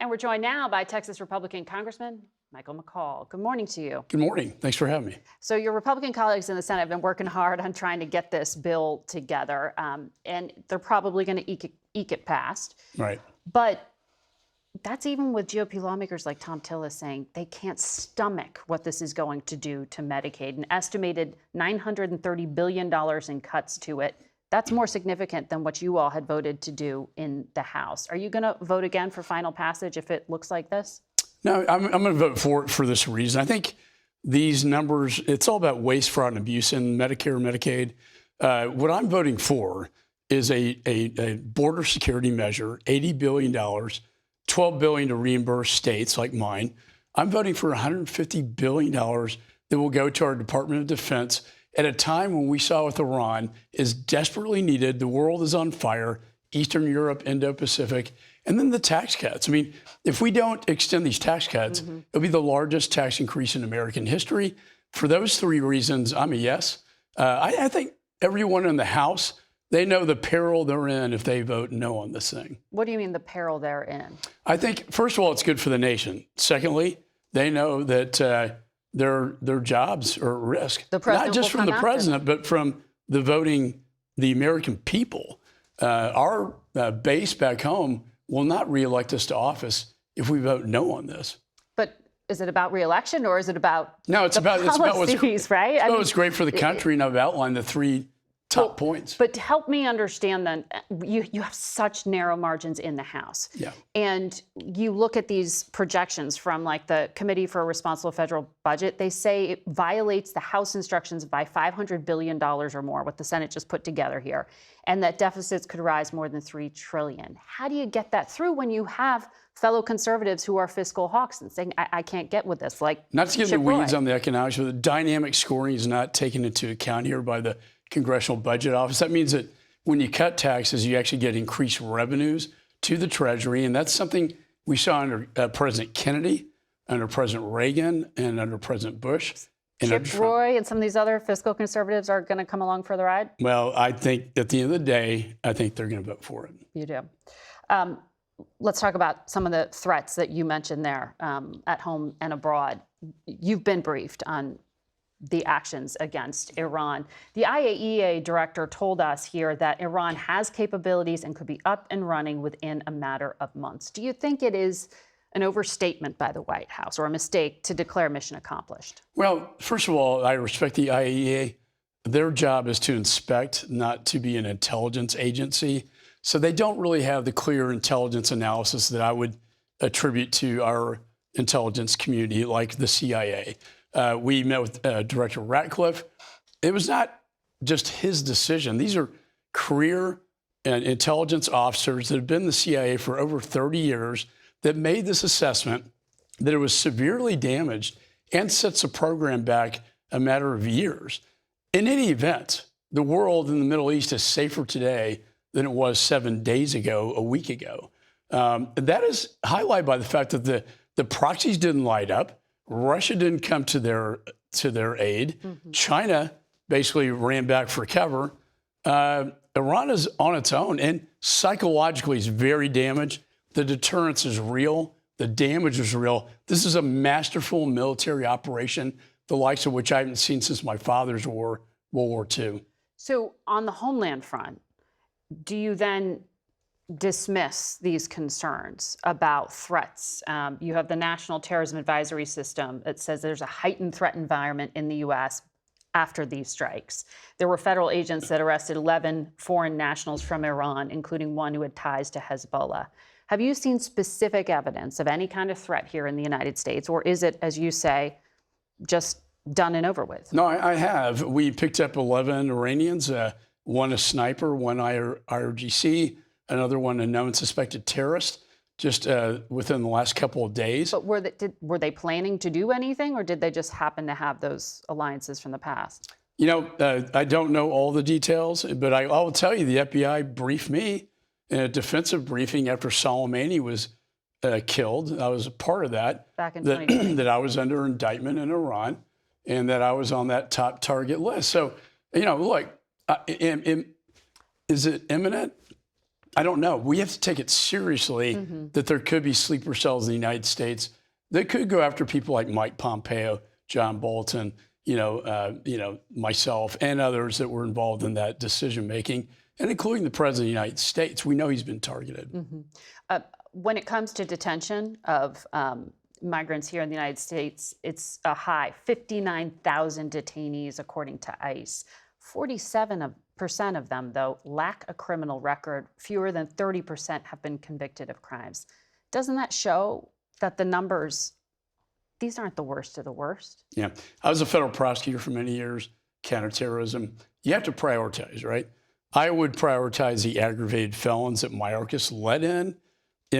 And we're joined now by Texas Republican Congressman Michael McCaul. Good morning to you. Good morning. Thanks for having me. So your Republican colleagues in the Senate have been working hard on trying to get this bill together, and they're probably going to eke it past. Right. But that's even with GOP lawmakers like Tom Tillis saying they can't stomach what this is going to do to Medicaid, an estimated $930 billion in cuts to it. That's more significant than what you all had voted to do in the House. Are you going to vote again for final passage if it looks like this? No, I'm going to vote for it for this reason. I think these numbers, it's all about waste, fraud, and abuse in Medicare and Medicaid. What I'm voting for is a border security measure, $80 billion, $12 billion to reimburse states like mine. I'm voting for $150 billion that will go to our Department of Defense at a time when we saw with Iran is desperately needed. The world is on fire, Eastern Europe, Indo-Pacific, and then the tax cuts. I mean, if we don't extend these tax cuts, it'll be the largest tax increase in American history. For those three reasons, I'm a yes. I think everyone in the House, they know the peril they're in if they vote no on this thing. What do you mean the peril they're in? I think, first of all, it's good for the nation. Secondly, they know that their jobs are at risk. Not just from the president, but from the American people. Our base back home will not reelect us to office if we vote no on this. But is it about reelection or is it about it's about what's right? It's great for the country, and I've outlined the three top points. But help me understand then, you have such narrow margins in the House. Yeah. And you look at these projections from like the Committee for a Responsible Federal Budget, they say it violates the House instructions by $500 billion or more, what the Senate just put together here, and that deficits could rise more than $3 trillion. How do you get that through when you have fellow conservatives who are fiscal hawks and saying, I can't get with this? Like, not to get in the weeds on the economics, but the dynamic scoring is not taken into account here by the Congressional Budget Office. That means that when you cut taxes, you actually get increased revenues to the Treasury. And that's something we saw under President Kennedy, under President Reagan, and under President Bush. Chip Roy and some of these other fiscal conservatives are going to come along for the ride? Well, I think at the end of the day, I think they're going to vote for it. You do. Let's talk about some of the threats that you mentioned there at home and abroad. You've been briefed on the actions against Iran. The IAEA director told us here that Iran has capabilities and could be up and running within a matter of months. Do you think it is an overstatement by the White House or a mistake to declare mission accomplished? Well, first of all, I respect the IAEA. Their job is to inspect, not to be an intelligence agency. So they don't really have the clear intelligence analysis that I would attribute to our intelligence community, like the CIA. We met with Director Ratcliffe. It was not just his decision. These are career and intelligence officers that have been in the CIA for over 30 years that made this assessment that it was severely damaged and sets the program back a matter of years. In any event, the world in the Middle East is safer today than it was 7 days ago, a week ago. That is highlighted by the fact that the proxies didn't light up. Russia didn't come to their aid. China basically ran back for cover. Iran is on its own and psychologically is very damaged. The deterrence is real. The damage is real. This is a masterful military operation, the likes of which I haven't seen since my father's war, World War II. So on the homeland front, do you then dismiss these concerns about threats? You have the National Terrorism Advisory System. It says there's a heightened threat environment in the U.S. after these strikes. There were federal agents that arrested 11 foreign nationals from Iran, including one who had ties to Hezbollah. Have you seen specific evidence of any kind of threat here in the United States, or is it, as you say, just done and over with? No, I have. We picked up 11 Iranians, one a sniper, one IRGC, another one a known suspected terrorist, just within the last couple of days. But were they planning to do anything, or did they just happen to have those alliances from the past? You know, I don't know all the details, but I will tell you the FBI briefed me in a defensive briefing after Soleimani was killed. I was a part of that. Back in 2020. That I was under indictment in Iran and that I was on that top target list. So, you know, look, is it imminent? I don't know. We have to take it seriously that there could be sleeper cells in the United States that could go after people like Mike Pompeo, John Bolton, myself, and others that were involved in that decision making, and including the President of the United States. We know he's been targeted. When it comes to detention of migrants here in the United States, it's a high 59,000 detainees, according to ICE. 47% of them, though, lack a criminal record. Fewer than 30% have been convicted of crimes. Doesn't that show that the numbers, these aren't the worst of the worst? Yeah. I was a federal prosecutor for many years, counterterrorism. You have to prioritize, right? I would prioritize the aggravated felons that Mayorkas let in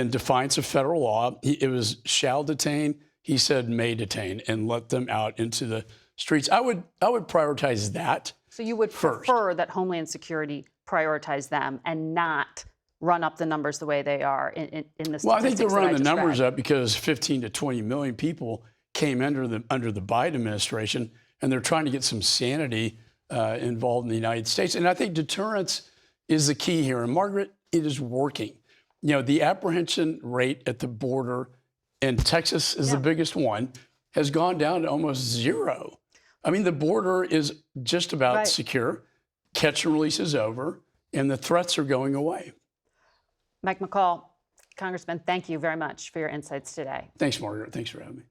defiance of federal law. It was shall detain. He said may detain and let them out into the streets. I would prioritize that. So you would prefer that Homeland Security prioritize them and not run up the numbers the way they are in the statistics. Well, I think they're running the numbers up because 15 to 20 million people came under the Biden administration, and they're trying to get some sanity involved in the United States. And I think deterrence is the key here. And Margaret, it is working. The apprehension rate at the border, and Texas is the biggest one, has gone down to almost zero. I mean, the border is just about secure. Catch and release is over, and the threats are going away. Mike McCaul, Congressman, thank you very much for your insights today. Thanks, Margaret. Thanks for having me.